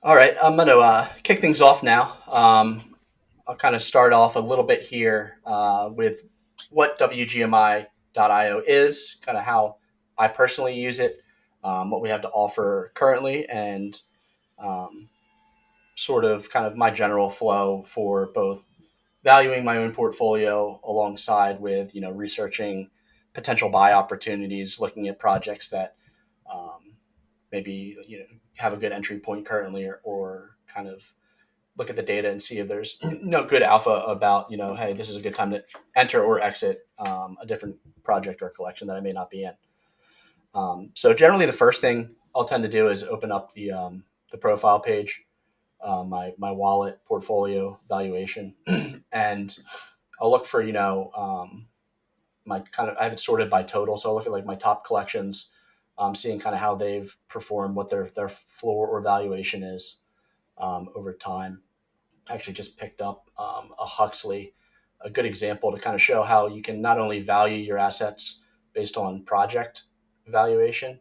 All right, I'm going to kick things off now. I'll kind of start off a little bit here with what WGMI.io is, kind of how I personally use it, what we have to offer currently, and um, sort of kind of my general flow for both valuing my own portfolio alongside with researching potential buy opportunities, looking at projects that um, maybe have a good entry point currently, or kind of look at the data and see if there's no good alpha about hey, this is a good time to enter or exit a different project or collection that I may not be in. So generally, the first thing I'll tend to do is open up the profile page, my wallet portfolio valuation, and I'll look for my kind of I have it sorted by total, so I'll look at like my top collections, seeing kind of how they've performed, what their floor or valuation is over time. I actually just picked up a Huxley, a good example to kind of show how you can not only value your assets based on project valuation.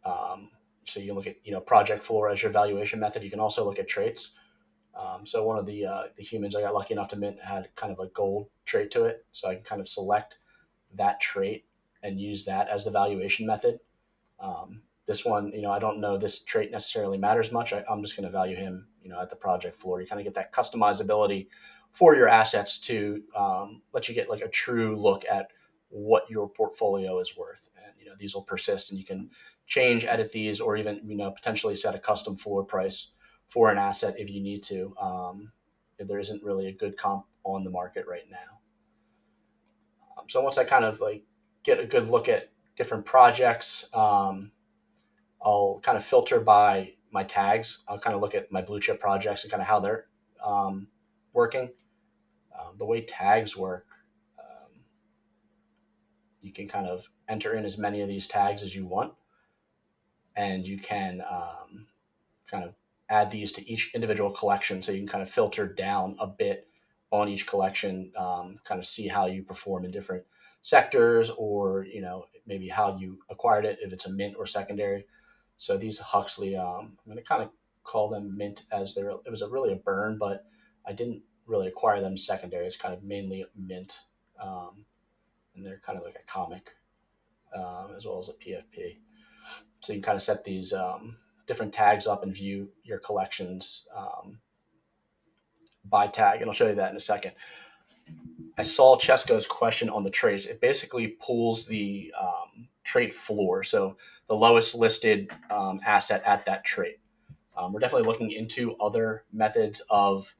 Um, so you can look at project floor as your valuation method. You can also look at traits. So one of the humans I got lucky enough to mint had kind of a gold trait to it, so I can kind of select that trait and use that as the valuation method. This one, I don't know this trait necessarily matters much. I'm just going to value him, at the project floor. You kind of get that customizability for your assets to let you get like a true look at what your portfolio is worth. And, these will persist and you can change, edit these, or even, potentially set a custom floor price for an asset if you need to. If there isn't really a good comp on the market right now. So once I kind of like get a good look at different projects, I'll kind of filter by my tags. I'll kind of look at my blue chip projects and kind of how they're um, working. The way tags work, um, you can kind of enter in as many of these tags as you want, and you can kind of add these to each individual collection. So you can kind of filter down a bit on each collection, kind of see how you perform in different sectors, or maybe how you acquired it, if it's a mint or secondary. So these Huxley, I'm going to kind of call them mint, as it was really a burn, but I didn't really acquire them secondary. It's kind of mainly mint, um, and they're kind of like a comic, as well as a PFP. So you can kind of set these different tags up and view your collections by tag, and I'll show you that in a second. I saw Chesko's question on the trace. It basically pulls the trade floor, so the lowest listed asset at that trade. We're definitely looking into other methods of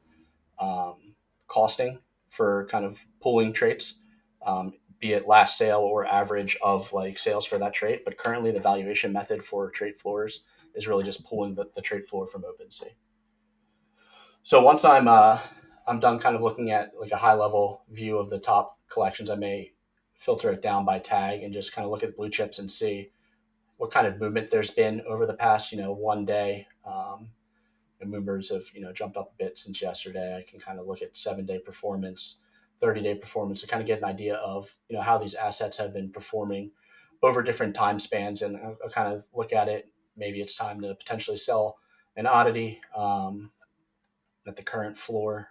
costing for kind of pulling traits, be it last sale or average of like sales for that trait. But currently, the valuation method for trait floors is really just pulling the trait floor from OpenSea. So once I'm done kind of looking at like a high level view of the top collections, I may filter it down by tag and just kind of look at blue chips and see what kind of movement there's been over the past one day. And movers have jumped up a bit since yesterday. I can kind of look at 7-day performance, 30-day performance to kind of get an idea of how these assets have been performing over different time spans, and I'll kind of look at it. Maybe it's time to potentially sell an oddity at the current floor,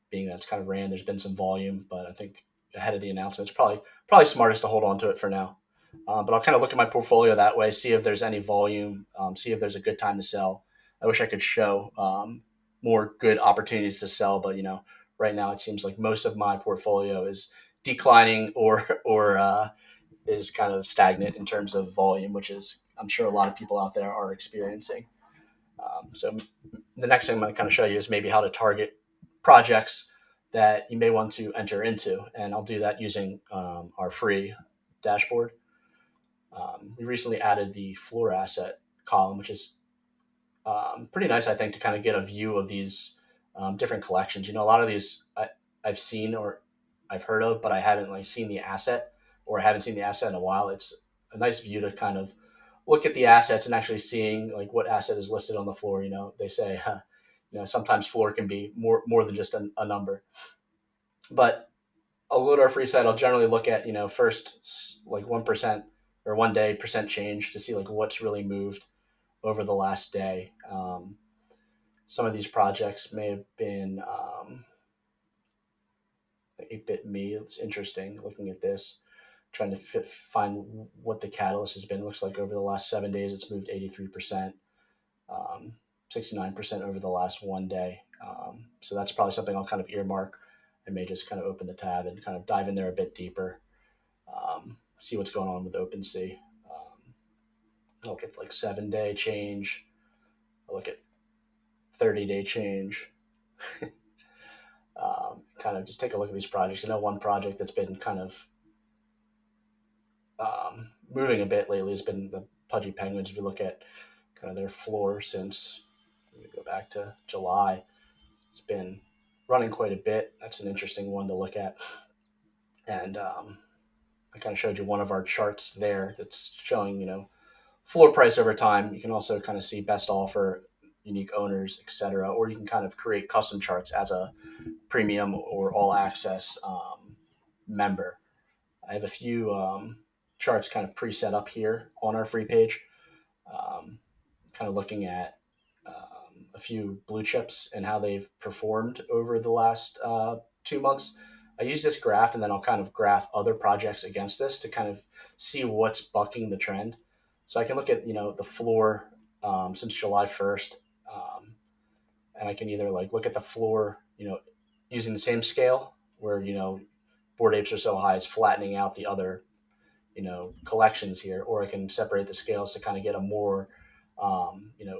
being that it's kind of ran. There's been some volume, but I think ahead of the announcement, it's probably smartest to hold on to it for now. But I'll kind of look at my portfolio that way, see if there's any volume, see if there's a good time to sell. I wish I could show more good opportunities to sell, but right now it seems like most of my portfolio is declining or is kind of stagnant in terms of volume, which is I'm sure a lot of people out there are experiencing. So the next thing I'm going to kind of show you is maybe how to target projects that you may want to enter into, and I'll do that using our free dashboard. We recently added the floor asset column, which is pretty nice, I think, to kind of get a view of these different collections. A lot of these I've seen or I've heard of, but I haven't like seen the asset, or I haven't seen the asset in a while. It's a nice view to kind of look at the assets and actually seeing like what asset is listed on the floor. They say, sometimes floor can be more than just a number. But I'll load our free site. I'll generally look at first like 1% or 1 day percent change to see like what's really moved over the last day. Some of these projects may have been 8-bit me. It's interesting looking at this, trying to find what the catalyst has been. It looks like over the last 7 days, it's moved 83%, 69% over the last one day. So that's probably something I'll kind of earmark. I may just kind of open the tab and kind of dive in there a bit deeper, see what's going on with OpenSea. I'll look at like 7-day change. I'll look at 30-day change. Kind of just take a look at these projects. One project that's been kind of moving a bit lately has been the Pudgy Penguins. If you look at kind of their floor since, let me go back to July, it's been running quite a bit. That's an interesting one to look at. And I kind of showed you one of our charts there that's showing, floor price over time. You can also kind of see best offer, unique owners, etc. Or you can kind of create custom charts as a premium or all access member. I have a few charts kind of preset up here on our free page, kind of looking at a few blue chips and how they've performed over the last 2 months. I use this graph and then I'll kind of graph other projects against this to kind of see what's bucking the trend. So I can look at, the floor since July 1st. And I can either like look at the floor, using the same scale where, Bored Apes are so high, it's flattening out the other, collections here, or I can separate the scales to kind of get a more,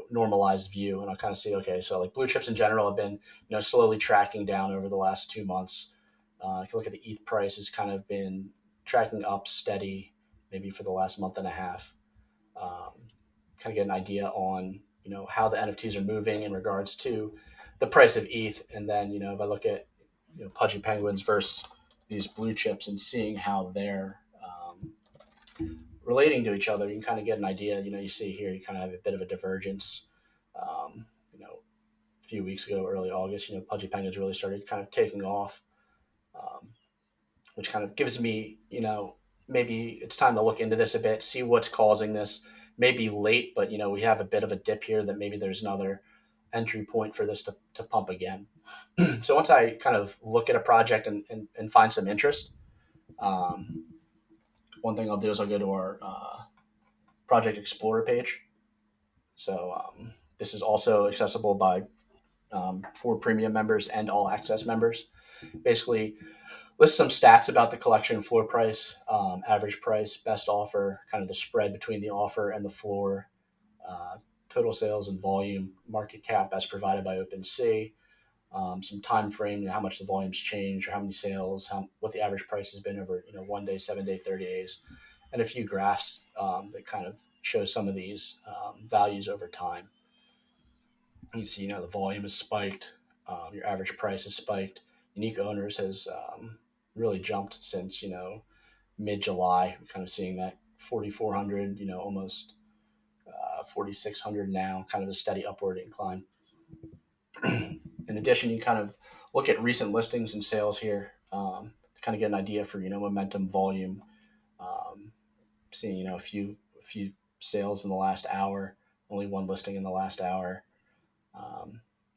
normalized view. And I'll kind of see, okay, so like blue chips in general have been, slowly tracking down over the last 2 months. I can look at the ETH price has kind of been tracking up steady, maybe for the last month and a half. Kind of get an idea on, how the NFTs are moving in regards to the price of ETH. And then, if I look at, Pudgy Penguins versus these blue chips and seeing how they're relating to each other, you can kind of get an idea. You see here, you kind of have a bit of a divergence. Um, a few weeks ago, early August, Pudgy Penguins really started kind of taking off, um, which kind of gives me, maybe it's time to look into this a bit, see what's causing this. Maybe late, but we have a bit of a dip here that maybe there's another entry point for this to pump again. So once I kind of look at a project and find some interest, um, one thing I'll do is I'll go to our Project Explorer page. So this is also accessible by for premium members and all access members. Basically, list some stats about the collection: floor price, average price, best offer, kind of the spread between the offer and the floor, total sales and volume, market cap as provided by OpenSea, some time frame, how much the volumes change, or how many sales, what the average price has been over 1 day, 7 day, 30 days, and a few graphs that kind of show some of these values over time. You see, the volume has spiked, your average price has spiked, unique owners has really jumped since mid July. We're kind of seeing that 4,400, almost 4,600 now, kind of a steady upward incline. In addition, you kind of look at recent listings and sales here to kind of get an idea for momentum, volume. Seeing a few sales in the last hour, only one listing in the last hour.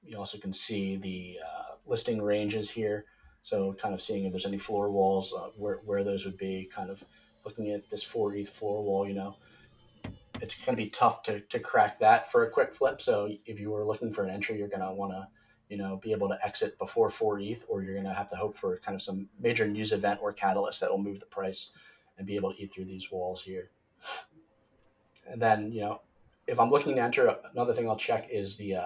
You also can see the listing ranges here. So kind of seeing if there's any floor walls, where those would be, kind of looking at this 4 ETH floor wall, it's going to be tough to crack that for a quick flip. So if you were looking for an entry, you're going to want to, be able to exit before 4 ETH, or you're going to have to hope for kind of some major news event or catalyst that will move the price and be able to eat through these walls here. And then, if I'm looking to enter, another thing I'll check is the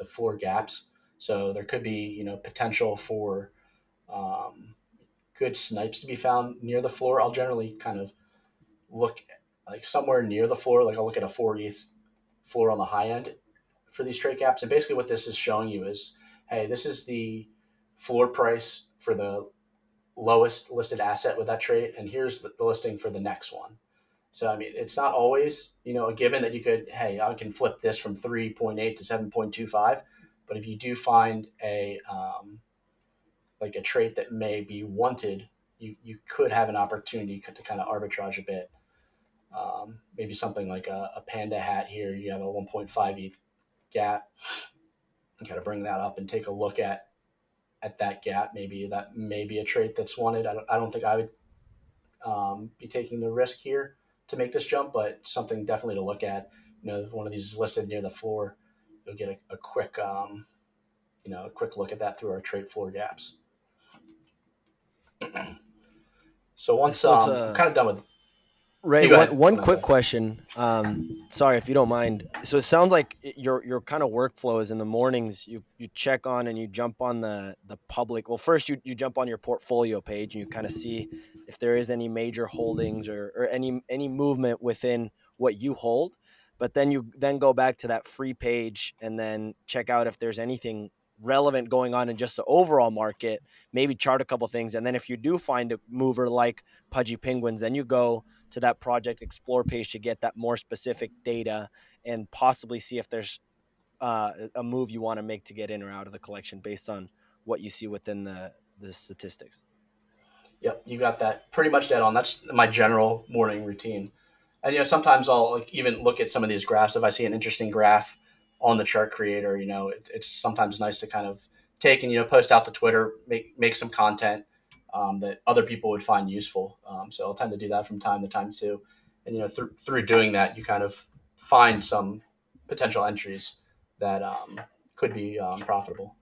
floor gaps. So there could be, potential for good snipes to be found near the floor. I'll generally kind of look like somewhere near the floor. Like I'll look at a 4 ETH floor on the high end for these trade gaps. And basically what this is showing you is, hey, this is the floor price for the lowest listed asset with that trade. And here's the listing for the next one. So, I mean, it's not always, a given that you could, hey, I can flip this from 3.8 to 7.25. But if you do find like a trait that may be wanted, you could have an opportunity to kind of arbitrage a bit. Maybe something like a Panda hat here. You have a 1.5 ETH gap. You got to bring that up and take a look at that gap. Maybe that may be a trade that's wanted. I don't think I would be taking the risk here to make this jump, but something definitely to look at. If one of these is listed near the floor, you'll get a quick a quick look at that through our trade floor gaps. So once So it's I'm kind of done with Ray, you, go one ahead. one I'm quick sorry. question. Sorry if you don't mind. So it sounds like your kind of workflow is in the mornings. You check on and you jump on the public. Well, first you jump on your portfolio page and you kind of see if there is any major holdings or any movement within what you hold. But then you then go back to that free page and then check out if there's anything relevant going on in just the overall market. Maybe chart a couple things, and then if you do find a mover like Pudgy Penguins, then you go to that project explore page to get that more specific data and possibly see if there's a move you want to make to get in or out of the collection based on what you see within the statistics. Yep, you got that pretty much dead on. That's my general morning routine. And sometimes I'll like even look at some of these graphs. If I see an interesting graph on the chart creator, it's sometimes nice to kind of take and post out to Twitter, make some content that other people would find useful. So I'll tend to do that from time to time too. And through doing that, you kind of find some potential entries that could be profitable,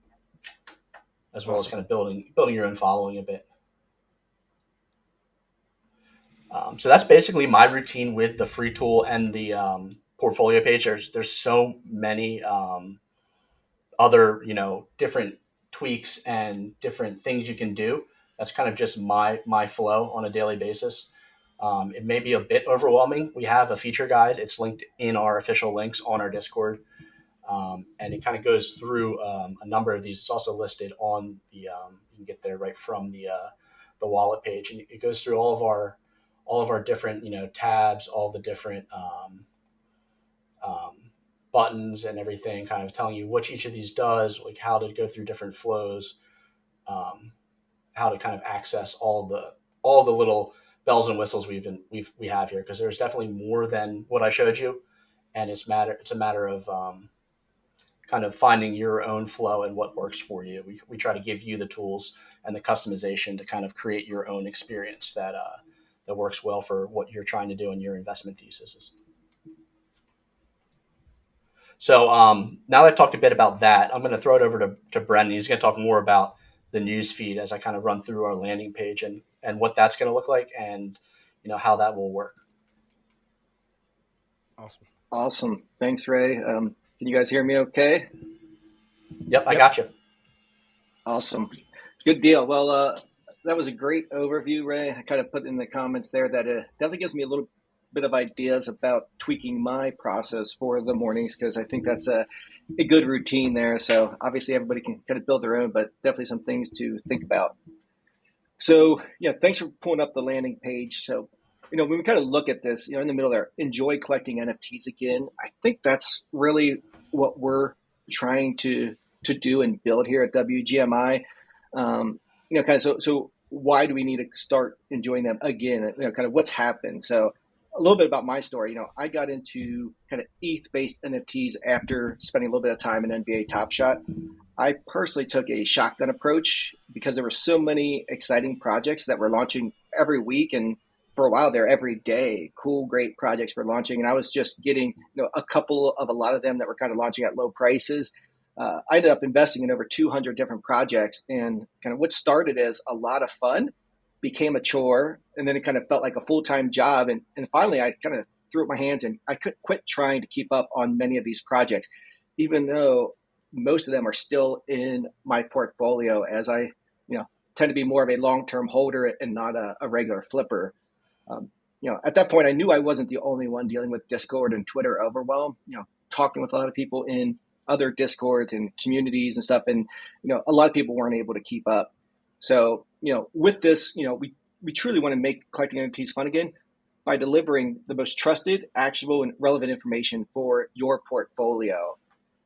as well as Awesome. kind of building your own following a bit. So that's basically my routine with the free tool and the portfolio page. There's so many other different tweaks and different things you can do. That's kind of just my flow on a daily basis. It may be a bit overwhelming. We have a feature guide. It's linked in our official links on our Discord, and it kind of goes through a number of these. It's also listed on the you can get there right from the wallet page, and it goes through all of our different tabs, all the different um, buttons and everything, kind of telling you what each of these does, like how to go through different flows, um, how to kind of access all the little bells and whistles we have here, because there's definitely more than what I showed you, and it's a matter of kind of finding your own flow and what works for you. We try to give you the tools and the customization to kind of create your own experience that works well for what you're trying to do in your investment thesis. So now that I've talked a bit about that, I'm going to throw it over to Brendan. He's going to talk more about the news feed as I kind of run through our landing page and what that's going to look like, and how that will work. Awesome. Awesome. Thanks, Ray. Can you guys hear me okay? Yep, I Yep. got you. Awesome. Good deal. Well, that was a great overview, Ray. I kind of put in the comments there that definitely gives me a little bit of ideas about tweaking my process for the mornings, because I think that's a good routine there. So obviously everybody can kind of build their own, but definitely some things to think about. So yeah, thanks for pulling up the landing page. So, when we kind of look at this, in the middle there, enjoy collecting NFTs again. I think that's really what we're trying to do and build here at WGMI. Kind of so why do we need to start enjoying them again? Kind of what's happened. So a little bit about my story. I got into kind of ETH based NFTs after spending a little bit of time in NBA Top Shot. I personally took a shotgun approach because there were so many exciting projects that were launching every week, and for a while there every day, cool, great projects were launching, and I was just getting a couple of a lot of them that were kind of launching at low prices. I ended up investing in over 200 different projects, and kind of what started as a lot of fun became a chore, and then it kind of felt like a full-time job, and finally I kind of threw up my hands and I could quit trying to keep up on many of these projects, even though most of them are still in my portfolio, as I, tend to be more of a long-term holder and not a regular flipper. At that point, I knew I wasn't the only one dealing with Discord and Twitter overwhelm. Talking with a lot of people in other Discords and communities and stuff, and a lot of people weren't able to keep up. So, with this, we truly want to make collecting NFTs fun again by delivering the most trusted, actionable, and relevant information for your portfolio.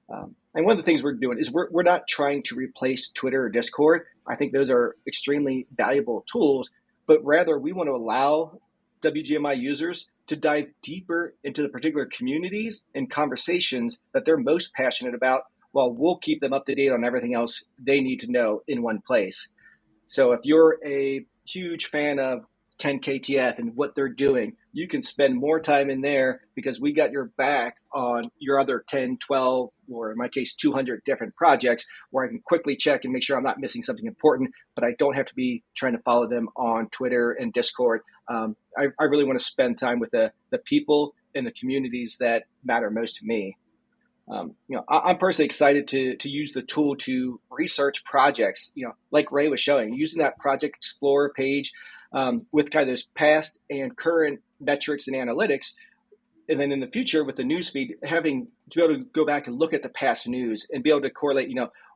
And one of the things we're doing is we're not trying to replace Twitter or Discord. I think those are extremely valuable tools, but rather we want to allow WGMI users to dive deeper into the particular communities and conversations that they're most passionate about, while we'll keep them up to date on everything else they need to know in one place. So if you're a huge fan of 10KTF and what they're doing, you can spend more time in there because we got your back on your other 10, 12, or in my case, 200 different projects where I can quickly check and make sure I'm not missing something important, but I don't have to be trying to follow them on Twitter and Discord. I really want to spend time with the people and the communities that matter most to me. I'm personally excited to use the tool to research projects, like Ray was showing, using that Project Explorer page with kind of those past and current metrics and analytics. And then in the future with the newsfeed, having to be able to go back and look at the past news and be able to correlate,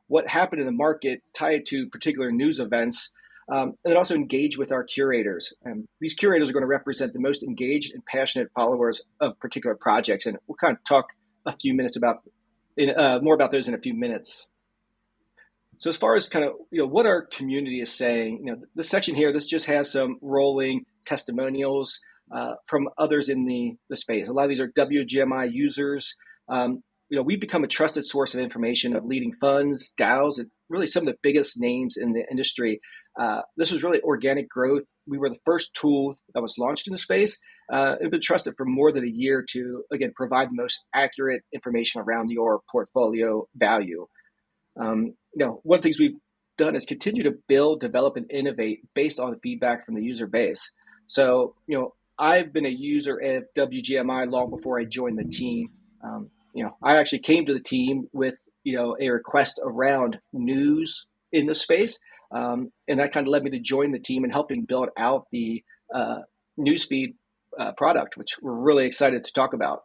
what happened in the market tied to particular news events. And then also engage with our curators. And these curators are going to represent the most engaged and passionate followers of particular projects. And we'll kind of talk a few minutes more about those in a few minutes. So as far as kind of what our community is saying, this section here, this just has some rolling testimonials from others in the space. A lot of these are WGMI users. We've become a trusted source of information of leading funds, DAOs, and really some of the biggest names in the industry. This was really organic growth. We were the first tool that was launched in the space. It's been trusted for more than a year to, again, provide the most accurate information around your portfolio value. One of the things we've done is continue to build, develop, and innovate based on the feedback from the user base. So, I've been a user of WGMI long before I joined the team. I actually came to the team with, a request around news in the space. And that kind of led me to join the team and helping build out the Newsfeed product, which we're really excited to talk about.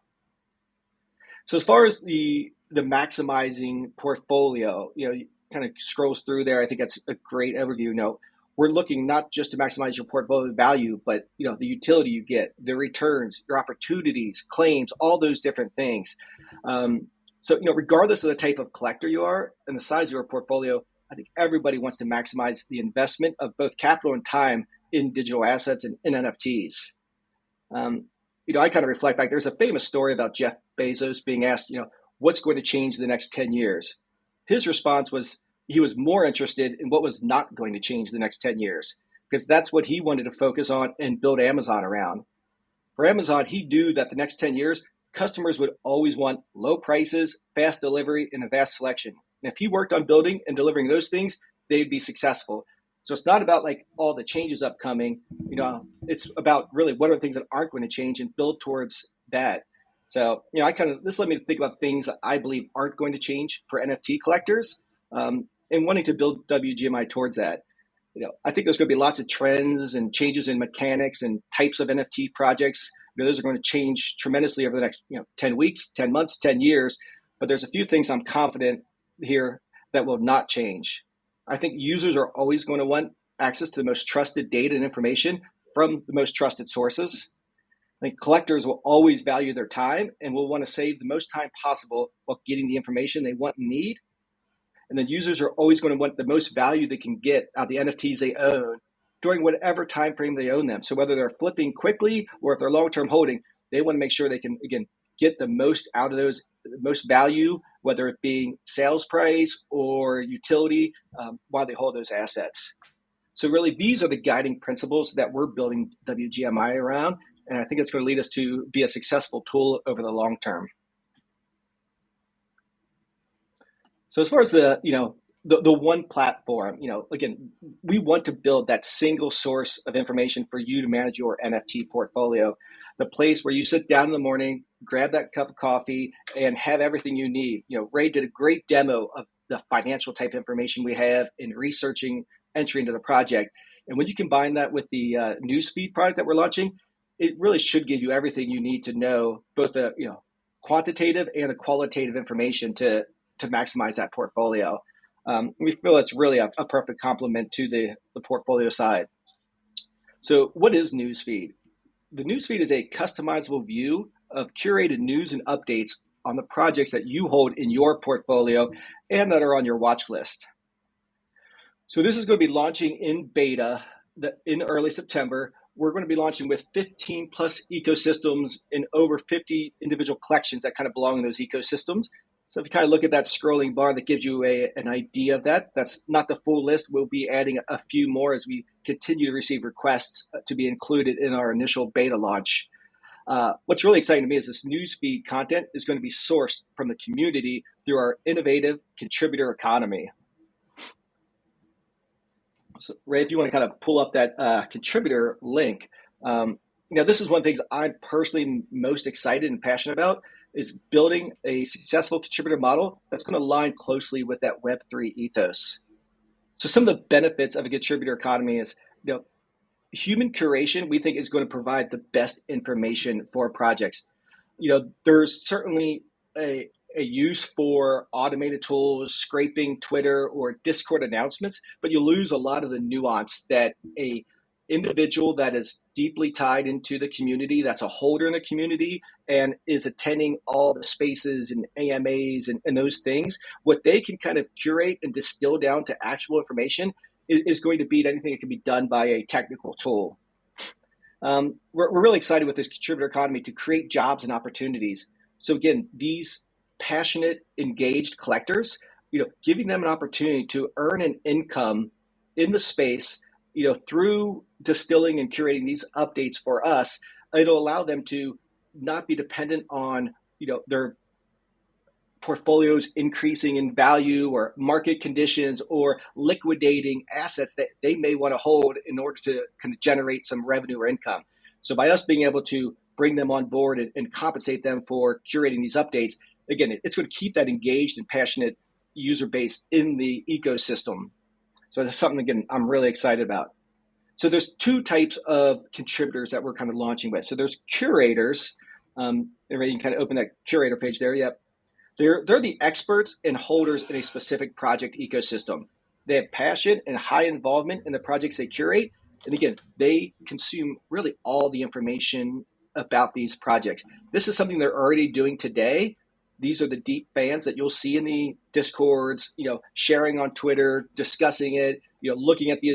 So as far as the maximizing portfolio, you kind of scrolls through there. I think that's a great overview. We're looking not just to maximize your portfolio value, but the utility you get, the returns, your opportunities, claims, all those different things. So regardless of the type of collector you are and the size of your portfolio, I think everybody wants to maximize the investment of both capital and time in digital assets and in NFTs. I kind of reflect back. There's a famous story about Jeff Bezos being asked, what's going to change in the next 10 years? His response was he was more interested in what was not going to change the next 10 years, because that's what he wanted to focus on and build Amazon around. For Amazon, he knew that the next 10 years, customers would always want low prices, fast delivery, and a vast selection. And if he worked on building and delivering those things, they'd be successful. So it's not about like all the changes upcoming, it's about really what are the things that aren't going to change and build towards that. So, this led me to think about things that I believe aren't going to change for NFT collectors and wanting to build WGMI towards that. I think there's going to be lots of trends and changes in mechanics and types of NFT projects. Those are going to change tremendously over the next 10 weeks, 10 months, 10 years. But there's a few things I'm confident here that will not change. I think users are always going to want access to the most trusted data and information from the most trusted sources. I think collectors will always value their time and will want to save the most time possible while getting the information they want and need. And then users are always going to want the most value they can get out of the NFTs they own during whatever time frame they own them. So whether they're flipping quickly or if they're long-term holding, they want to make sure they can, again, get the most out of those, most value, whether it being sales price or utility, while they hold those assets. So really, these are the guiding principles that we're building WGMI around. And I think it's going to lead us to be a successful tool over the long term. So as far as the one platform, again, we want to build that single source of information for you to manage your NFT portfolio, the place where you sit down in the morning, grab that cup of coffee, and have everything you need. Ray did a great demo of the financial type information we have in researching entry into the project. And when you combine that with the Newsfeed product that we're launching, it really should give you everything you need to know, both the quantitative and the qualitative information to maximize that portfolio. We feel it's really a perfect complement to the portfolio side. So what is Newsfeed? The Newsfeed is a customizable view of curated news and updates on the projects that you hold in your portfolio and that are on your watch list. So this is going to be launching in beta in early September we're going to be launching with 15 plus ecosystems in over 50 individual collections that kind of belong in those ecosystems. So if you kind of look at that scrolling bar, that gives you an idea of that. That's not the full list. We'll be adding a few more as we continue to receive requests to be included in our initial beta launch. What's really exciting to me is this newsfeed content is going to be sourced from the community through our innovative contributor economy. So, Ray, if you want to kind of pull up that contributor link, this is one of the things I'm personally most excited and passionate about, is building a successful contributor model that's going to align closely with that Web3 ethos. So some of the benefits of a contributor economy is, human curation, we think, is going to provide the best information for projects. There's certainly a use for automated tools, scraping Twitter or Discord announcements, but you lose a lot of the nuance that a individual that is deeply tied into the community, that's a holder in the community and is attending all the spaces and AMAs and those things, what they can kind of curate and distill down to actual information is going to beat anything that can be done by a technical tool. We're really excited with this contributor economy to create jobs and opportunities. So again, these passionate, engaged collectors, giving them an opportunity to earn an income in the space, through distilling and curating these updates for us, it'll allow them to not be dependent on, their portfolios increasing in value or market conditions or liquidating assets that they may want to hold in order to kind of generate some revenue or income. So by us being able to bring them on board and compensate them for curating these updates, again, it's going to keep that engaged and passionate user base in the ecosystem. So that's something, again, I'm really excited about. So there's two types of contributors that we're kind of launching with. So there's curators. Everybody can kind of open that curator page there. Yep. They're the experts and holders in a specific project ecosystem. They have passion and high involvement in the projects they curate. And again, they consume really all the information about these projects. This is something they're already doing today. These are the deep fans that you'll see in the Discords, sharing on Twitter, discussing it, looking at the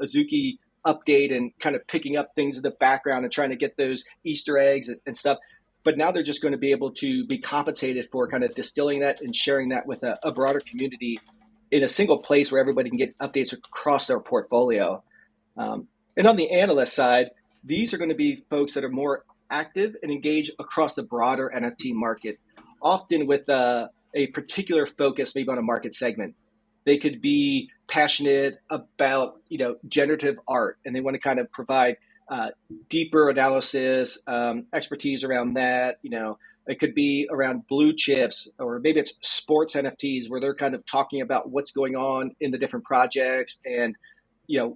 Azuki update and kind of picking up things in the background and trying to get those Easter eggs and stuff. But now they're just going to be able to be compensated for kind of distilling that and sharing that with a broader community in a single place where everybody can get updates across their portfolio. And on the analyst side, these are going to be folks that are more active and engaged across the broader NFT market, often with a particular focus maybe on a market segment. They could be passionate about, generative art, and they want to kind of provide deeper analysis, expertise around that. It could be around blue chips, or maybe it's sports NFTs where they're kind of talking about what's going on in the different projects and,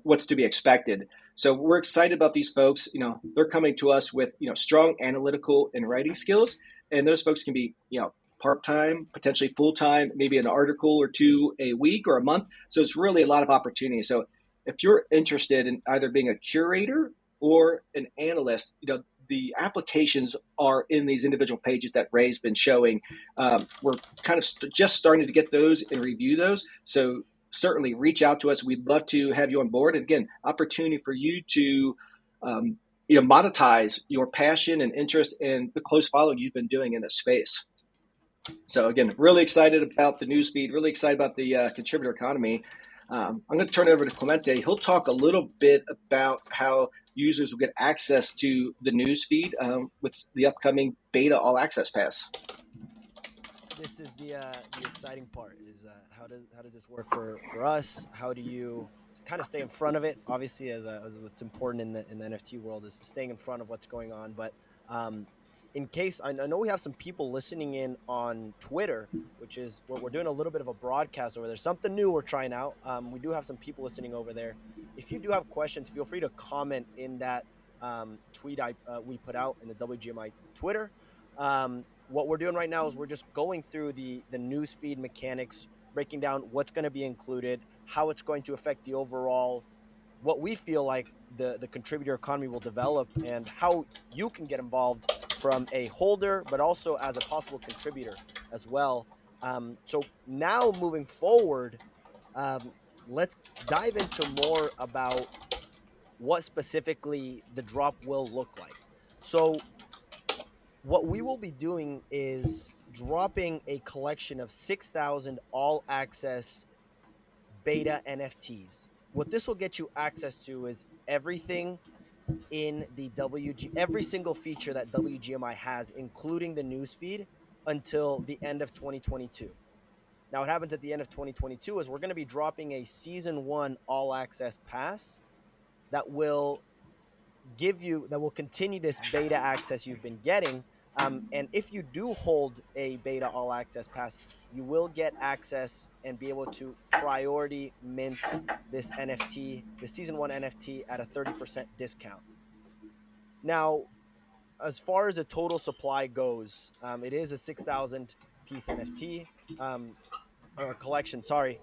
what's to be expected. So we're excited about these folks. They're coming to us with, strong analytical and writing skills. And those folks can be, part-time, potentially full-time, maybe an article or two a week or a month. So it's really a lot of opportunity. So if you're interested in either being a curator or an analyst, the applications are in these individual pages that Ray's been showing. We're kind of just starting to get those and review those. So certainly reach out to us. We'd love to have you on board. And again, opportunity for you to monetize your passion and interest in the close following you've been doing in this space. So again, really excited about the newsfeed, really excited about the contributor economy. I'm going to turn it over to Clemente. He'll talk a little bit about how users will get access to the newsfeed with the upcoming beta all access pass. This is the exciting part. Is how does this work for us? How do you kind of stay in front of it? Obviously, as what's important in the NFT world is staying in front of what's going on. But in case I know we have some people listening in on Twitter, which is what we're doing a little bit of a broadcast over there. Something new we're trying out. We do have some people listening over there. If you do have questions, feel free to comment in that tweet we put out in the WGMI Twitter. What we're doing right now is we're just going through the newsfeed mechanics, breaking down what's going to be included, how it's going to affect the overall, what we feel like the contributor economy will develop, and how you can get involved from a holder, but also as a possible contributor as well. So now moving forward, let's dive into more about what specifically the drop will look like. So what we will be doing is dropping a collection of 6,000 all access beta NFTs. What this will get you access to is everything in the every single feature that WGMI has, including the newsfeed, until the end of 2022. Now, what happens at the end of 2022 is we're going to be dropping a season one all access pass that will that will continue this beta access you've been getting. And if you do hold a beta all access pass, you will get access and be able to priority mint this NFT, the season one NFT, at a 30% discount. Now, as far as the total supply goes, it is a 6,000 piece NFT, or collection. Sorry,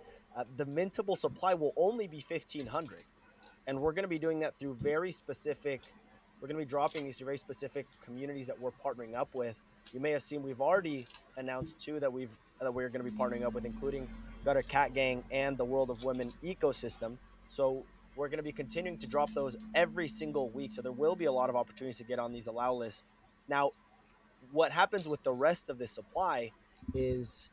the mintable supply will only be 1,500, and we're going to be doing that through very specific. We're going to be dropping these to very specific communities that we're partnering up with. You may have seen we've already announced two that we're going to be partnering up with, including Gutter Cat Gang and the World of Women ecosystem. So we're going to be continuing to drop those every single week. So there will be a lot of opportunities to get on these allow lists. Now, what happens with the rest of this supply is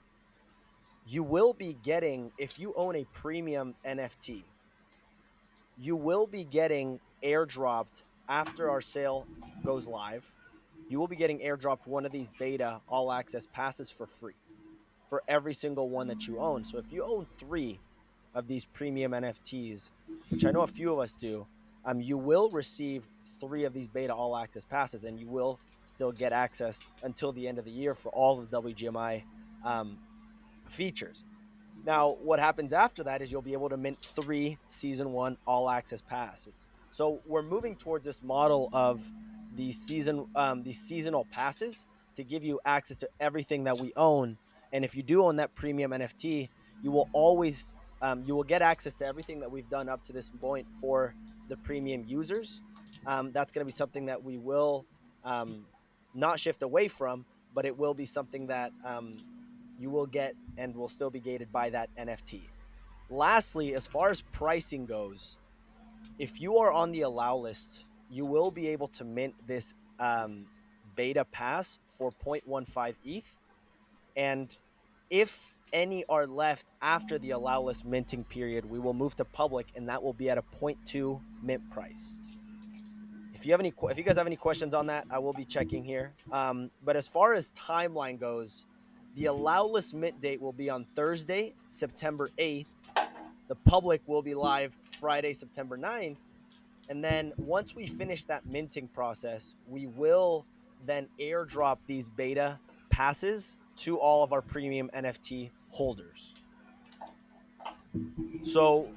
you will be getting, if you own a premium NFT, you will be getting airdropped after our sale goes live. You will be getting airdropped one of these beta all access passes for free for every single one that you own. So if you own 3 of these premium NFTs, which I know a few of us do, you will receive 3 of these beta all access passes, and you will still get access until the end of the year for all of the WGMI features. Now, what happens after that is you'll be able to mint 3 season 1 all access passes. So we're moving towards this model of these seasonal passes to give you access to everything that we own. And if you do own that premium NFT, you will always you will get access to everything that we've done up to this point for the premium users. That's going to be something that we will not shift away from, but it will be something that you will get and will still be gated by that NFT. Lastly, as far as pricing goes, if you are on the allow list, you will be able to mint this beta pass for 0.15 ETH. And if any are left after the allow list minting period, we will move to public, and that will be at a 0.2 mint price. If you guys have any questions on that, I will be checking here. But as far as timeline goes, the allow list mint date will be on Thursday, September 8th. The public will be live Friday, September 9th. And then once we finish that minting process, we will then airdrop these beta passes to all of our premium NFT holders. So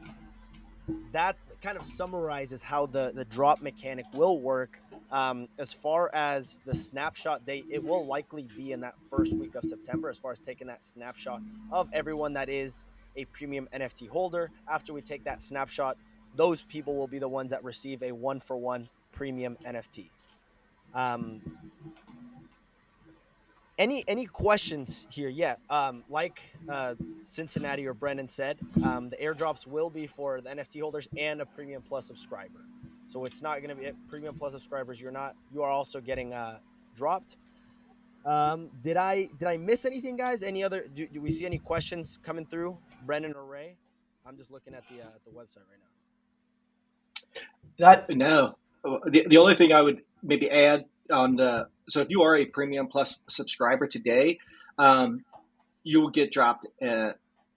that kind of summarizes how the drop mechanic will work. As far as the snapshot date, it will likely be in that first week of September, as far as taking that snapshot of everyone that is a premium NFT holder. After we take that snapshot, those people will be the ones that receive a 1-for-1 premium NFT. Any questions here? Yeah. Like Cincinnati or Brendan said, the airdrops will be for the NFT holders and a Premium Plus subscriber. So it's not going to be Premium Plus subscribers. You are also getting dropped. Did I miss anything, guys? Any other? Do we see any questions coming through, Brendan or Ray? I'm just looking at the website right now. That No, the only thing I would maybe add on the so if you are a Premium Plus subscriber today, you will get dropped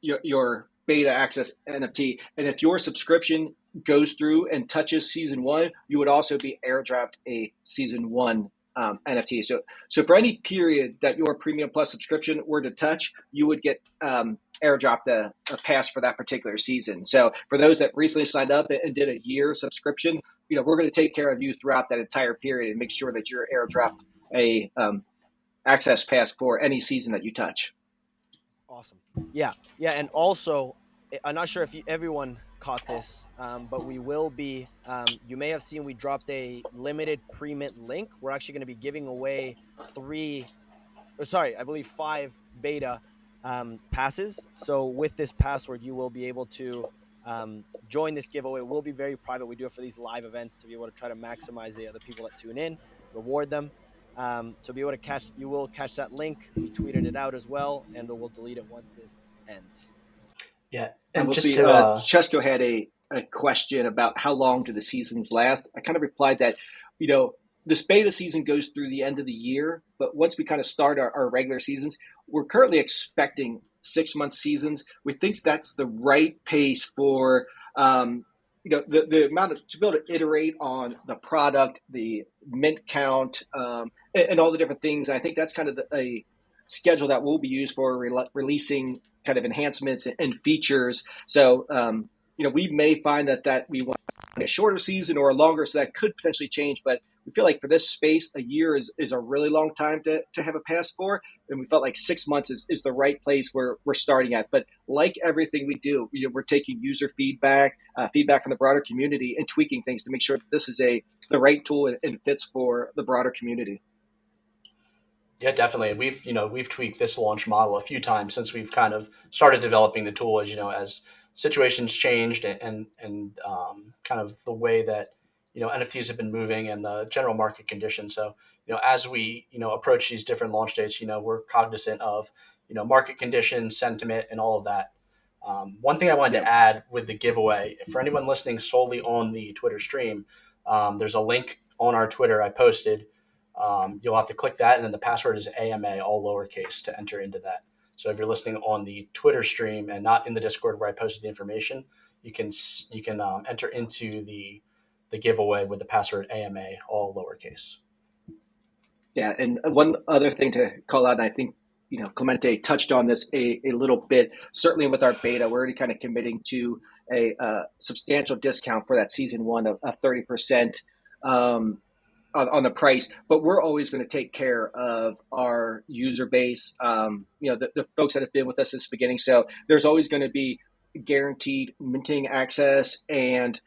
your beta access NFT, and if your subscription goes through and touches season one, you would also be airdropped a season one NFT. So for any period that your Premium Plus subscription were to touch, you would get airdropped a pass for that particular season. So for those that recently signed up and did a year subscription, we're going to take care of you throughout that entire period and make sure that you're airdropped a access pass for any season that you touch. Awesome. Yeah. And also, I'm not sure if everyone caught this, but we will be. You may have seen we dropped a limited pre-mint link. We're actually going to be giving away I believe 5 beta passes. So with this password, you will be able to join this giveaway. It will be very private. We do it for these live events to be able to try to maximize the other people that tune in, reward them. So be able to catch, you will catch that link. We tweeted it out as well, and we'll delete it once this ends. Yeah, And and we'll just see. to Chesko had a question about how long do the seasons last. I kind of replied that, this beta season goes through the end of the year, but once we kind of start our regular seasons, we're currently expecting 6-month seasons. We think that's the right pace for, the amount to be able to iterate on the product, the mint count, and all the different things. I think that's kind of a schedule that will be used for releasing kind of enhancements and features. So, we may find that we want a shorter season or a longer, so that could potentially change. But we feel like for this space, a year is a really long time to have a pass for. And we felt like 6 months is the right place where we're starting at. But like everything we do, we're taking user feedback, feedback from the broader community, and tweaking things to make sure that this is the right tool and fits for the broader community. Yeah, definitely. We've tweaked this launch model a few times since we've kind of started developing the tool. As situations changed and kind of the way that NFTs have been moving and the general market conditions. So as we approach these different launch dates, we're cognizant of market conditions, sentiment, and all of that. One thing I wanted to add with the giveaway, for anyone listening solely on the Twitter stream, there's a link on our Twitter I posted. You'll have to click that, and then the password is AMA, all lowercase, to enter into that. So if you're listening on the Twitter stream and not in the Discord where I posted the information, you can enter into the giveaway with the password AMA, all lowercase. Yeah, and one other thing to call out, and I think Clemente touched on this a little bit. Certainly with our beta, we're already kind of committing to a substantial discount for that season one of 30%. On the price, but we're always going to take care of our user base, the folks that have been with us since the beginning. So there's always going to be guaranteed minting access and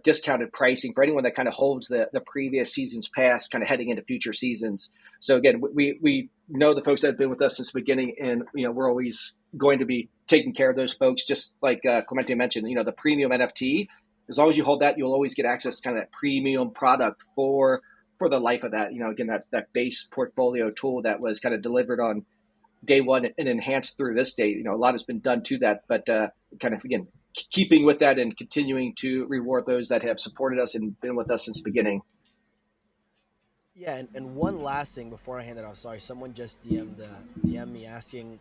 discounted pricing for anyone that kind of holds the previous season's pass, kind of heading into future seasons. So again, we know the folks that have been with us since the beginning, and we're always going to be taking care of those folks. Just like Clemente mentioned, the premium NFT, as long as you hold that, you'll always get access to kind of that premium product for the life of that. Again, that base portfolio tool that was kind of delivered on day one and enhanced through this date. A lot has been done to that, but kind of, again, keeping with that and continuing to reward those that have supported us and been with us since the beginning. Yeah, and one last thing before I hand it off. Sorry, someone just DM'd me asking.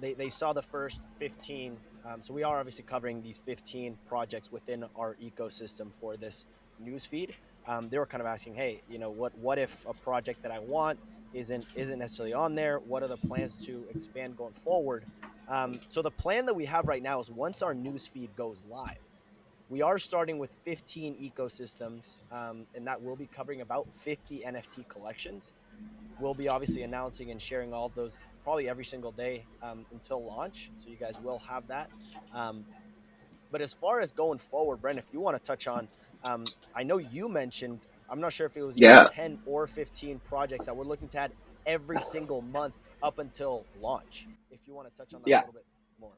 They saw the first 15. So we are obviously covering these 15 projects within our ecosystem for this newsfeed. They were kind of asking, hey, what if a project that I want isn't necessarily on there? What are the plans to expand going forward? So the plan that we have right now is once our newsfeed goes live, we are starting with 15 ecosystems, and that will be covering about 50 NFT collections. We'll be obviously announcing and sharing all of those probably every single day until launch, so you guys will have that. But as far as going forward, Brent, if you want to touch on, I know you mentioned, I'm not sure if it was either 10 or 15 projects that we're looking to add every single month up until launch. If you want to touch on that a little bit more.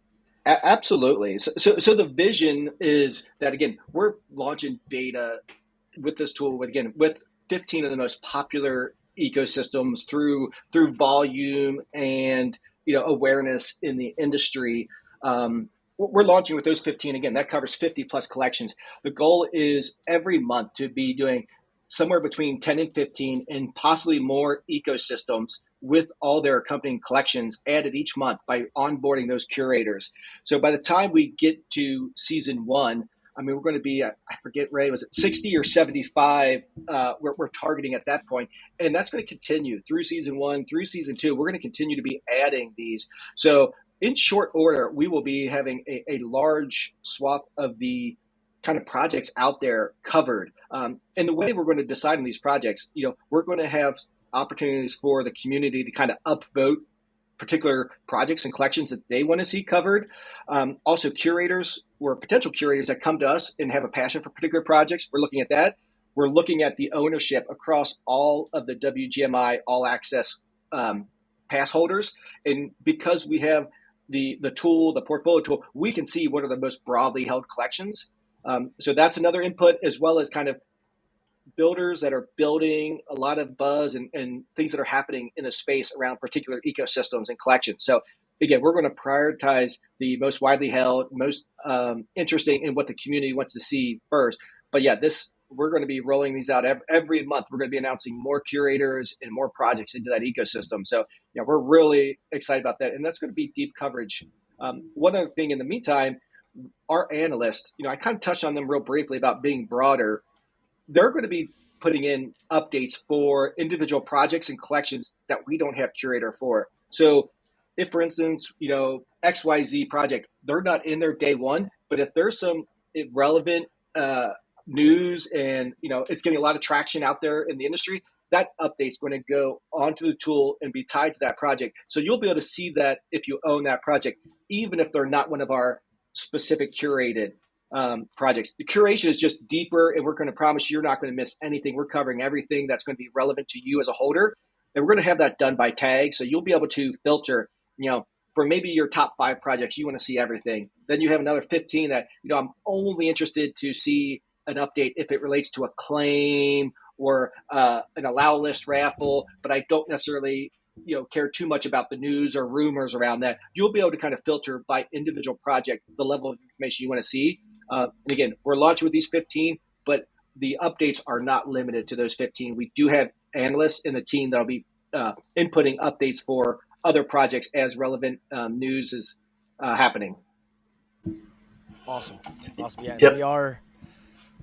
Absolutely. So the vision is that, again, we're launching beta with this tool with 15 of the most popular ecosystems through volume and awareness in the industry. We're launching with those 15. Again, that covers 50 plus collections. The goal is every month to be doing somewhere between 10 and 15 and possibly more ecosystems with all their accompanying collections added each month by onboarding those curators. So by the time we get to season one, we're going to be, I forget, Ray, was it 60 or 75? We're targeting at that point. And that's going to continue through season one, through season two. We're going to continue to be adding these. So in short order, we will be having a large swath of the kind of projects out there covered. And the way we're going to decide on these projects, we're going to have opportunities for the community to kind of upvote particular projects and collections that they want to see covered. Also, curators or potential curators that come to us and have a passion for particular projects, we're looking at that. We're looking at the ownership across all of the WGMI All Access pass holders. And because we have the tool, the portfolio tool, we can see what are the most broadly held collections. So that's another input, as well as kind of builders that are building a lot of buzz and things that are happening in the space around particular ecosystems and collections. So again, we're going to prioritize the most widely held, most interesting in what the community wants to see first. But yeah, we're going to be rolling these out every month. We're going to be announcing more curators and more projects into that ecosystem. So yeah, we're really excited about that, and that's going to be deep coverage. One other thing in the meantime, our analysts, I kind of touched on them real briefly about being broader. They're going to be putting in updates for individual projects and collections that we don't have curator for. So if, for instance, XYZ project, they're not in there day one, but if there's some relevant news and, it's getting a lot of traction out there in the industry, that update's going to go onto the tool and be tied to that project. So you'll be able to see that if you own that project, even if they're not one of our specific curated projects. The curation is just deeper, and we're going to promise you're not going to miss anything. We're covering everything that's going to be relevant to you as a holder, and we're going to have that done by tag, so you'll be able to filter. For maybe your top 5 projects, you want to see everything. Then you have another 15 that I'm only interested to see an update if it relates to a claim or an Allowlist raffle, but I don't necessarily care too much about the news or rumors around that. You'll be able to kind of filter by individual project the level of information you want to see. And again, we're launching with these 15, but the updates are not limited to those 15. We do have analysts in the team that'll be inputting updates for other projects as relevant news is happening. Awesome. Yeah, Yep. we are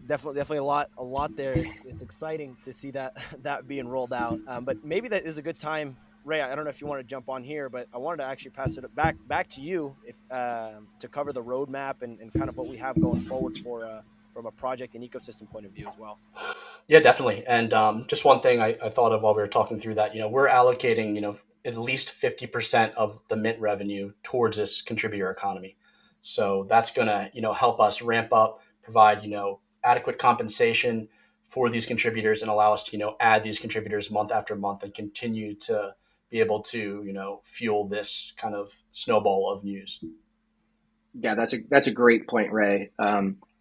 definitely a lot there. It's exciting to see that being rolled out. But maybe that is a good time, Ray. I don't know if you want to jump on here, but I wanted to actually pass it back to you if to cover the roadmap and kind of what we have going forward for from a project and ecosystem point of view as well. Yeah, definitely. And just one thing I thought of while we were talking through that, we're allocating, at least 50% of the Mint revenue towards this contributor economy. So that's going to, help us ramp up, provide, adequate compensation for these contributors and allow us to, add these contributors month after month and continue to be able to, fuel this kind of snowball of news. Yeah, that's a great point, Ray.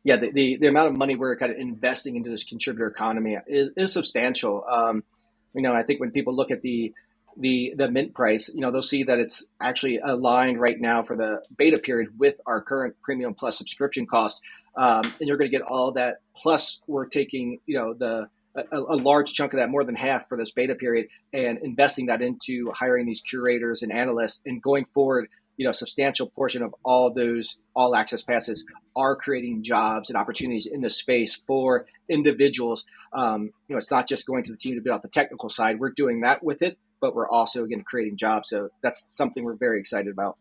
Yeah, the amount of money we're kind of investing into this contributor economy is substantial. I think when people look at the mint price, they'll see that it's actually aligned right now for the beta period with our current Premium Plus subscription cost, and you're going to get all that. Plus, we're taking a large chunk of that, more than half for this beta period, and investing that into hiring these curators and analysts, and going forward. A substantial portion of all those all access passes are creating jobs and opportunities in the space for individuals. It's not just going to the team to build out the technical side. We're doing that with it, but we're also, again, creating jobs. So that's something we're very excited about.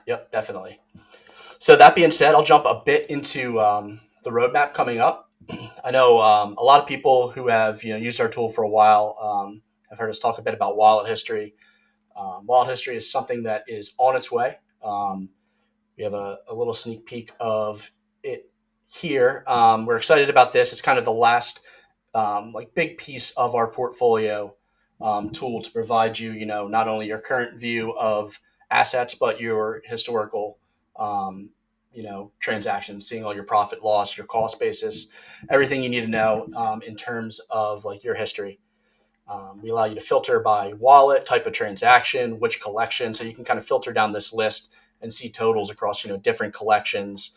Yep, definitely. So that being said, I'll jump a bit into the roadmap coming up. I know a lot of people who have used our tool for a while have heard us talk a bit about wallet history. Wallet history is something that is on its way. We have a little sneak peek of it here. We're excited about this. It's kind of the last big piece of our portfolio tool to provide you, not only your current view of assets, but your historical, transactions, seeing all your profit loss, your cost basis, everything you need to know in terms of your history. We allow you to filter by wallet, type of transaction, which collection. So you can kind of filter down this list and see totals across, different collections,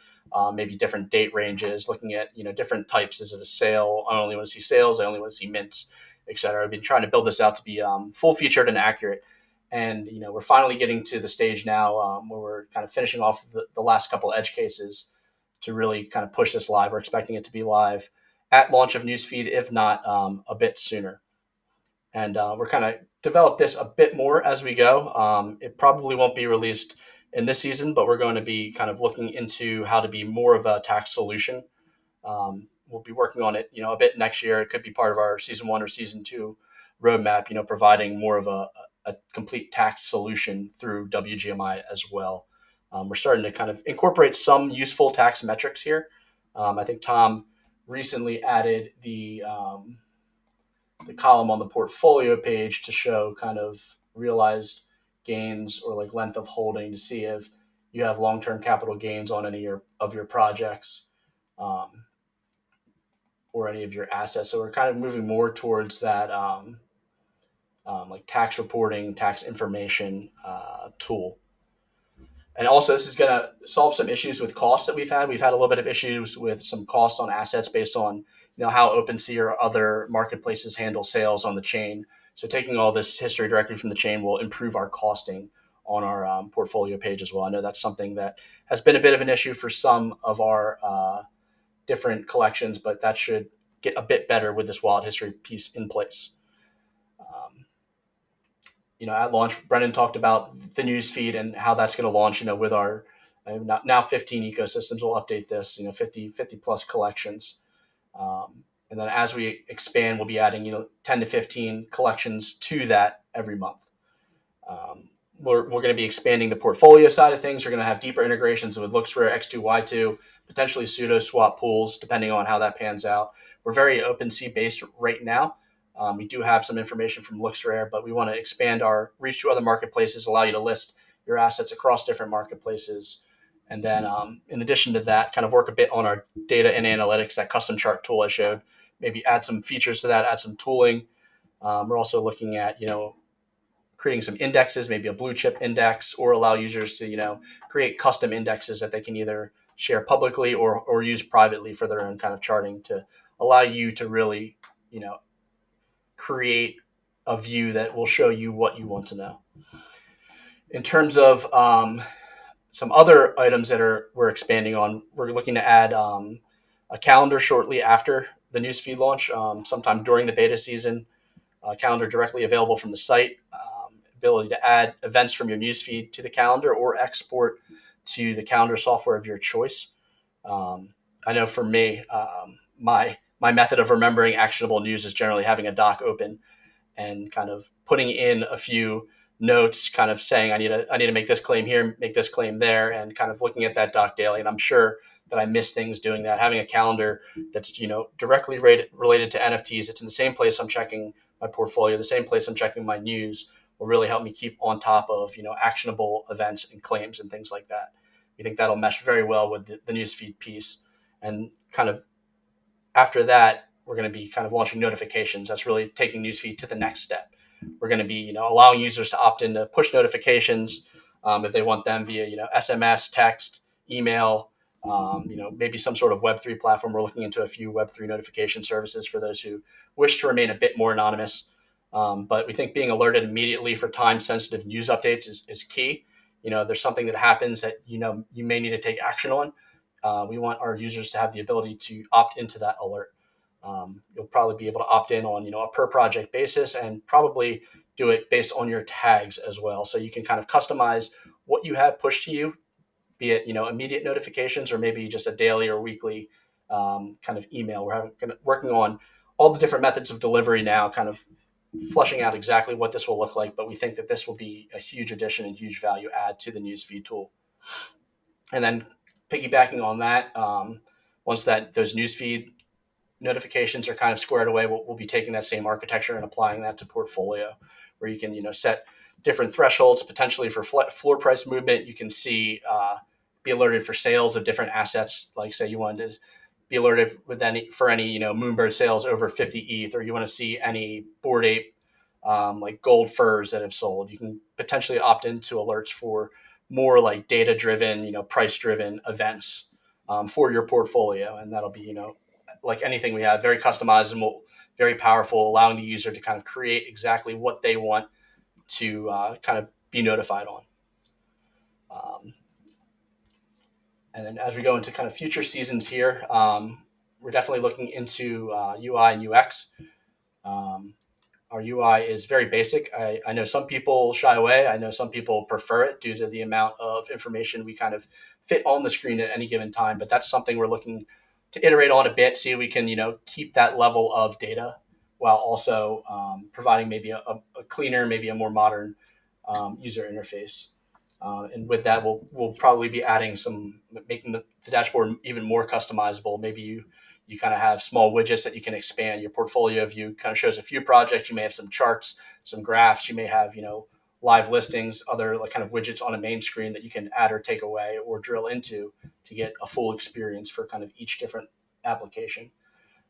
maybe different date ranges, looking at, different types. Is it a sale? I only want to see sales. I only want to see mints, et cetera. I've been trying to build this out to be full featured and accurate. And, we're finally getting to the stage now where we're kind of finishing off the last couple edge cases to really kind of push this live. We're expecting it to be live at launch of Newsfeed, if not a bit sooner. And we're kind of develop this a bit more as we go. It probably won't be released in this season, but we're going to be kind of looking into how to be more of a tax solution. We'll be working on it, a bit next year. It could be part of our season 1 or season 2 roadmap, providing more of a complete tax solution through WGMI as well. We're starting to kind of incorporate some useful tax metrics here. I think Tom recently added the column on the portfolio page to show kind of realized gains or like length of holding to see if you have long-term capital gains on any of your projects, um, or any of your assets. So we're kind of moving more towards that, like tax reporting, tax information tool. And also, this is going to solve some issues with costs that we've had. We've had a little bit of issues with some cost on assets based on how OpenSea or other marketplaces handle sales on the chain. So taking all this history directly from the chain will improve our costing on our portfolio page as well. I know that's something that has been a bit of an issue for some of our different collections, but that should get a bit better with this wallet history piece in place. Um, at launch, Brendan talked about the newsfeed and how that's going to launch, with our now 15 ecosystems. We'll update this, 50 plus collections. And then as we expand, we'll be adding, 10 to 15 collections to that every month. We're going to be expanding the portfolio side of things. We're going to have deeper integrations with LooksRare, X2Y2, potentially pseudo swap pools, depending on how that pans out. We're very OpenSea based right now. We do have some information from LooksRare, but we want to expand our reach to other marketplaces, allow you to list your assets across different marketplaces. And then in addition to that, kind of work a bit on our data and analytics, that custom chart tool I showed, maybe add some features to that, add some tooling. We're also looking at, creating some indexes, maybe a blue chip index, or allow users to, create custom indexes that they can either share publicly or use privately for their own kind of charting to allow you to really, create a view that will show you what you want to know. In terms of some other items that we're expanding on, we're looking to add a calendar shortly after the newsfeed launch, sometime during the beta season. Calendar directly available from the site. Ability to add events from your newsfeed to the calendar or export to the calendar software of your choice. I know for me, my method of remembering actionable news is generally having a doc open and kind of putting in a few notes, kind of saying I need to make this claim here, make this claim there, and kind of looking at that doc daily. And I'm sure that I miss things doing that. Having a calendar that's directly related to NFTs, it's in the same place I'm checking my portfolio, the same place I'm checking my news, will really help me keep on top of actionable events and claims and things like that. We think that'll mesh very well with the newsfeed piece. And kind of after that, we're going to be kind of launching notifications. That's really taking newsfeed to the next step. We're going to be allowing users to opt into push notifications if they want them via SMS, text, email, maybe some sort of Web3 platform. We're looking into a few Web3 notification services for those who wish to remain a bit more anonymous. But we think being alerted immediately for time-sensitive news updates is key. There's something that happens that you may need to take action on. We want our users to have the ability to opt into that alert. You'll probably be able to opt in on a per project basis, and probably do it based on your tags as well. So you can kind of customize what you have pushed to you, be it immediate notifications or maybe just a daily or weekly kind of email. We're working on all the different methods of delivery now, kind of fleshing out exactly what this will look like. But we think that this will be a huge addition and huge value add to the newsfeed tool. And then piggybacking on that, once those newsfeed notifications are kind of squared away, we'll be taking that same architecture and applying that to portfolio, where you can set different thresholds potentially for floor price movement. You can see be alerted for sales of different assets. Like say you wanted to be alerted for any Moonbird sales over 50 ETH, or you want to see any Bored Ape like gold furs that have sold. You can potentially opt into alerts for more like data driven, price driven events for your portfolio, and that'll be like anything we have, very customizable, very powerful, allowing the user to kind of create exactly what they want to kind of be notified on. And then as we go into kind of future seasons here, we're definitely looking into UI and UX. Our UI is very basic. I know some people shy away. I know some people prefer it due to the amount of information we kind of fit on the screen at any given time. But that's something we're looking to iterate on a bit, see if we can keep that level of data while also providing maybe a cleaner, maybe a more modern user interface. And with that, we'll probably be adding making the dashboard even more customizable. Maybe you kind of have small widgets that you can expand. Your portfolio view kind of shows a few projects. You may have some charts, some graphs. You may have live listings, other like kind of widgets on a main screen that you can add or take away or drill into to get a full experience for kind of each different application.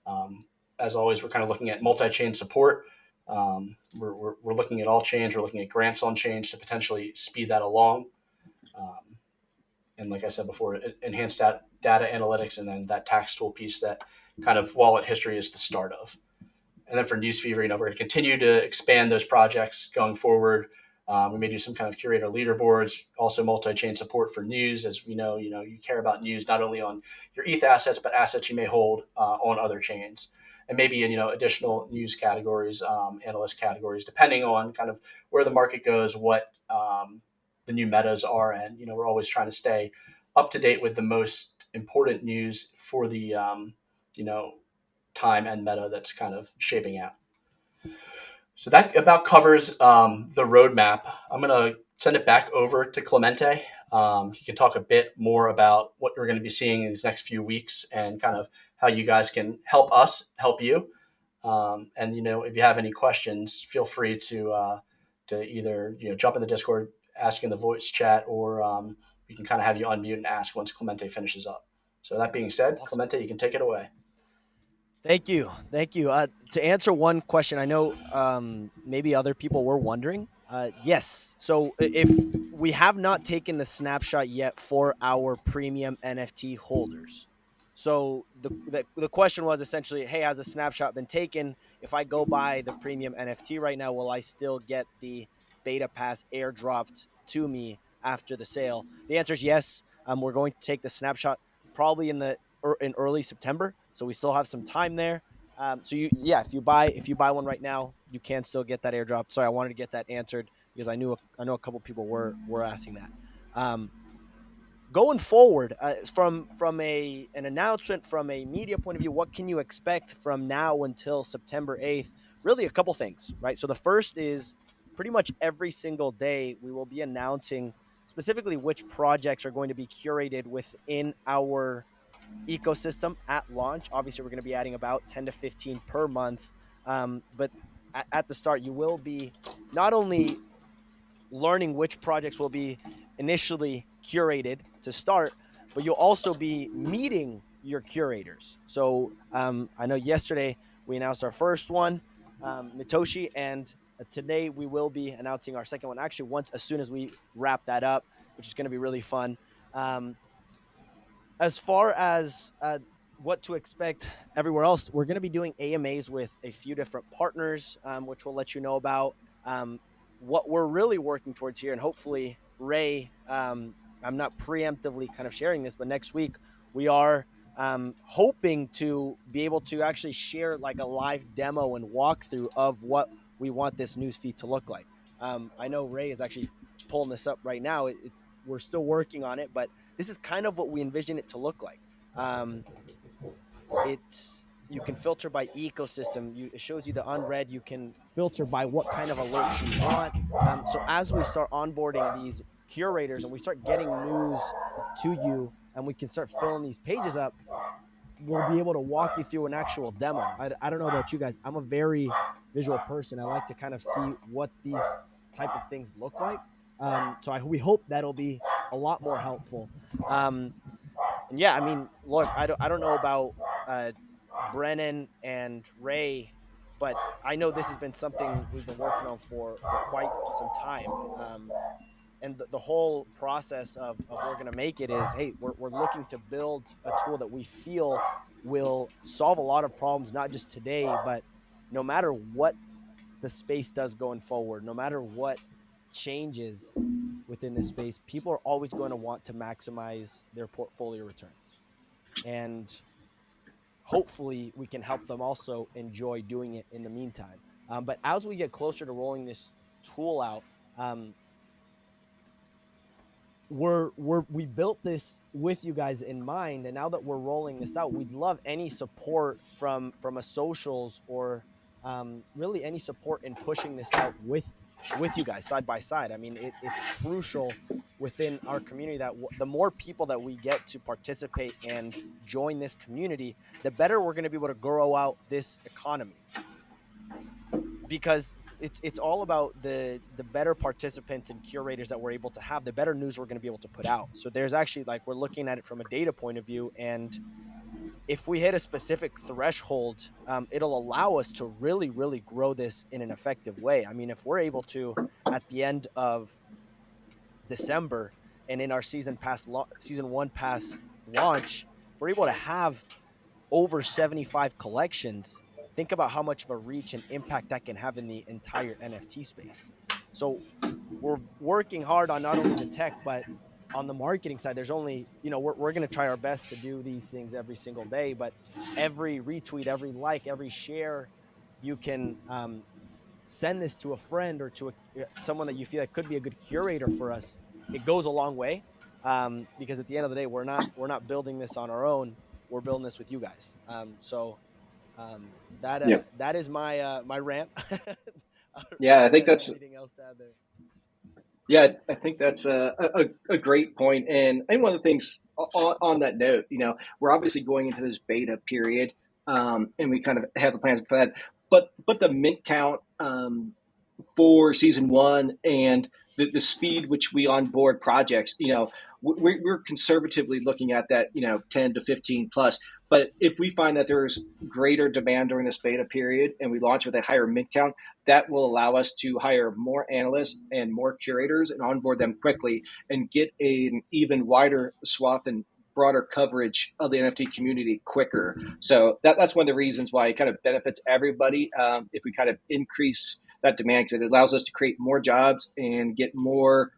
Um, as always, we're kind of looking at multi-chain support. We're looking at all chains. We're looking at grants on chains to potentially speed that along. Um, and like I said before, enhanced data analytics, and then that tax tool piece that kind of wallet history is the start of. And then for Newsfeed, we're going to continue to expand those projects going forward. We may do some kind of curator leaderboards, also multi-chain support for news, as we know, you care about news not only on your ETH assets, but assets you may hold on other chains, and maybe in additional news categories, analyst categories, depending on kind of where the market goes, what the new metas are, and we're always trying to stay up to date with the most important news for the you know time and meta that's kind of shaping out. So that about covers the roadmap. I'm going to send it back over to Clemente. He can talk a bit more about what we're going to be seeing in these next few weeks and kind of how you guys can help us help you. And if you have any questions, feel free to either jump in the Discord, ask in the voice chat, or we can kind of have you unmute and ask once Clemente finishes up. So that being said, Awesome. Clemente, you can take it away. Thank you. Thank you. To answer one question, I know maybe other people were wondering. Yes. So if we have not taken the snapshot yet for our premium NFT holders. So the question was essentially, hey, has a snapshot been taken? If I go buy the premium NFT right now, will I still get the beta pass airdropped to me after the sale? The answer is yes. We're going to take the snapshot probably in early September, so we still have some time there. So if you buy one right now, you can still get that airdrop. Sorry, I wanted to get that answered because I know a couple people were asking that. Going forward, from an announcement from a media point of view, what can you expect from now until September 8th? Really, a couple things, right? So the first is pretty much every single day we will be announcing specifically which projects are going to be curated within our ecosystem at launch. Obviously, we're going to be adding about 10 to 15 per month. But at the start, you will be not only learning which projects will be initially curated to start, but you'll also be meeting your curators. So I know yesterday we announced our first one, Mitoshi, and today we will be announcing our second one. Actually, once as soon as we wrap that up, which is going to be really fun. As far as what to expect everywhere else, we're going to be doing AMAs with a few different partners, which we'll let you know about. What we're really working towards here, and hopefully, Ray, I'm not preemptively kind of sharing this, but next week we are hoping to be able to actually share like a live demo and walkthrough of what we want this newsfeed to look like. I know Ray is actually pulling this up right now. We're still working on it, but this is kind of what we envision it to look like. You can filter by ecosystem. It shows you the unread. You can filter by what kind of alerts you want. So as we start onboarding these curators and we start getting news to you, and we can start filling these pages up, we'll be able to walk you through an actual demo. I don't know about you guys. I'm a very visual person. I like to kind of see what these type of things look like. So we hope that'll be a lot more helpful. And yeah, I mean, look, I don't know about Brennan and Ray, but I know this has been something we've been working on for quite some time. And the whole process of we're going to make it is, hey, we're looking to build a tool that we feel will solve a lot of problems, not just today, but no matter what the space does going forward, no matter what changes within this space, people are always going to want to maximize their portfolio returns. And hopefully we can help them also enjoy doing it in the meantime. But as we get closer to rolling this tool out, we built this with you guys in mind, and now that we're rolling this out, we'd love any support from a socials or really any support in pushing this out with you guys side by side. I mean, it's crucial within our community that the more people that we get to participate and join this community, the better we're going to be able to grow out this economy. Because it's all about the better participants and curators that we're able to have, the better news we're going to be able to put out. So there's actually, like, we're looking at it from a data point of view, and if we hit a specific threshold, it'll allow us to really, really grow this in an effective way. I mean, if we're able to, at the end of December and in our season one pass launch, if we're able to have over 75 collections, think about how much of a reach and impact that can have in the entire NFT space. So we're working hard on not only the tech, but on the marketing side. There's only, we're going to try our best to do these things every single day, but every retweet, every like, every share, you can send this to a friend or to someone that you feel like could be a good curator for us. It goes a long way, because at the end of the day, we're not building this on our own. We're building this with you guys. Yeah. That is my rant. I don't Yeah, know I if you think guys have that's anything else to add there. Yeah, I think that's a great point. And one of the things on that note, we're obviously going into this beta period, and we kind of have the plans for that. But the mint count for season one and the speed which we onboard projects, we're conservatively looking at that, 10 to 15 plus. But if we find that there's greater demand during this beta period and we launch with a higher mint count, that will allow us to hire more analysts and more curators and onboard them quickly and get an even wider swath and broader coverage of the NFT community quicker. So that's one of the reasons why it kind of benefits everybody, if we kind of increase that demand, because it allows us to create more jobs and get more,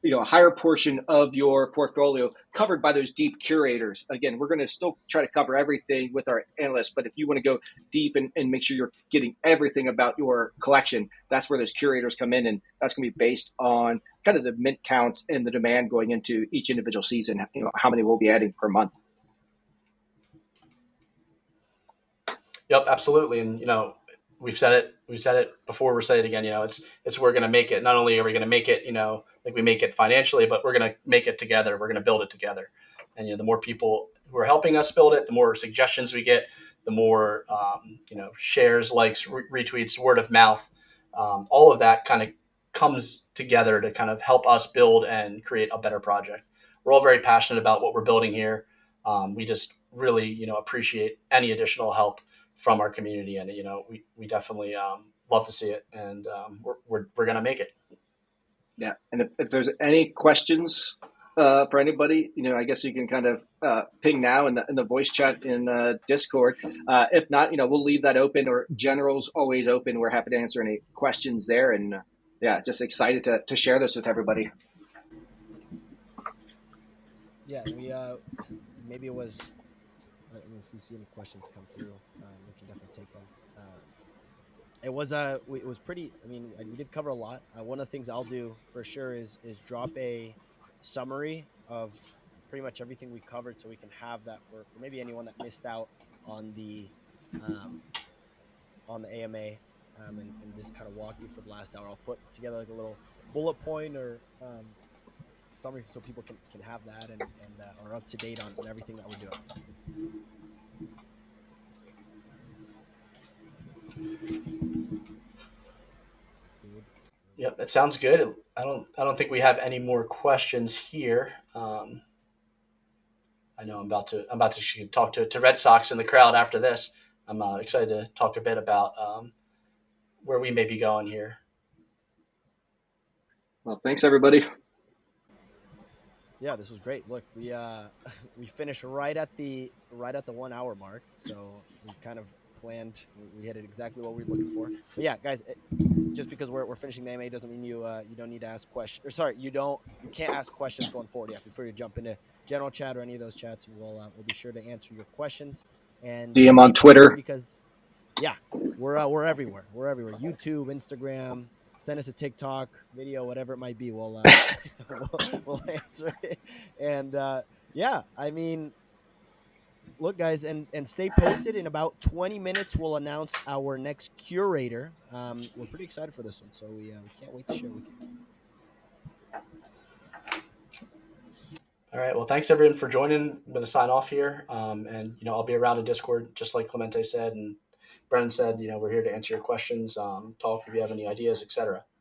a higher portion of your portfolio covered by those deep curators. Again, we're going to still try to cover everything with our analysts, but if you want to go deep and make sure you're getting everything about your collection, that's where those curators come in, and that's going to be based on kind of the mint counts and the demand going into each individual season, how many we'll be adding per month. Yep, absolutely. And we've said it before. We're saying it again. It's we're going to make it. Not only are we going to make it, like we make it financially, but we're going to make it together. We're going to build it together. And the more people who are helping us build it, the more suggestions we get, the more shares, likes, retweets, word of mouth, all of that kind of comes together to kind of help us build and create a better project. We're all very passionate about what we're building here. We just really appreciate any additional help from our community, and we definitely love to see it, and we're gonna make it. Yeah, and if there's any questions for anybody, I guess you can kind of ping now in the voice chat in Discord. If not, we'll leave that open, or general's always open. We're happy to answer any questions there, and yeah, just excited to share this with everybody. Yeah, we maybe it was. If we see any questions come through, we can definitely take them. It was pretty. I mean, we did cover a lot. One of the things I'll do for sure is drop a summary of pretty much everything we covered, so we can have that for maybe anyone that missed out on the um, on the AMA, and just kind of walk you for the last hour. I'll put together like a little bullet point or summary so people can have that and are up to date on everything that we're doing. Good. Yep, that sounds good. I don't think we have any more questions here. I know I'm about to talk to Red Sox in the crowd after this. I'm excited to talk a bit about where we may be going here. Well, thanks everybody. Yeah, this was great. Look, we we finished right at the 1 hour mark, so we kind of planned. We hit it exactly what we were looking for. But yeah, guys, just because we're finishing the AMA doesn't mean you don't need to ask questions. Or sorry, you can't ask questions going forward. Yeah, feel free to jump into general chat or any of those chats, and we'll be sure to answer your questions. And DM stay on posted, Twitter. because yeah, we're everywhere. We're everywhere. YouTube, Instagram. Send us a TikTok video, whatever it might be. We'll we'll answer it. And yeah, I mean, look, guys, and stay posted. In about 20 minutes, we'll announce our next curator. We're pretty excited for this one, so we can't wait to share with you. All right. Well, thanks everyone for joining. I'm going to sign off here, and I'll be around in Discord, just like Clemente said, and Brennan said, we're here to answer your questions, talk if you have any ideas, etc.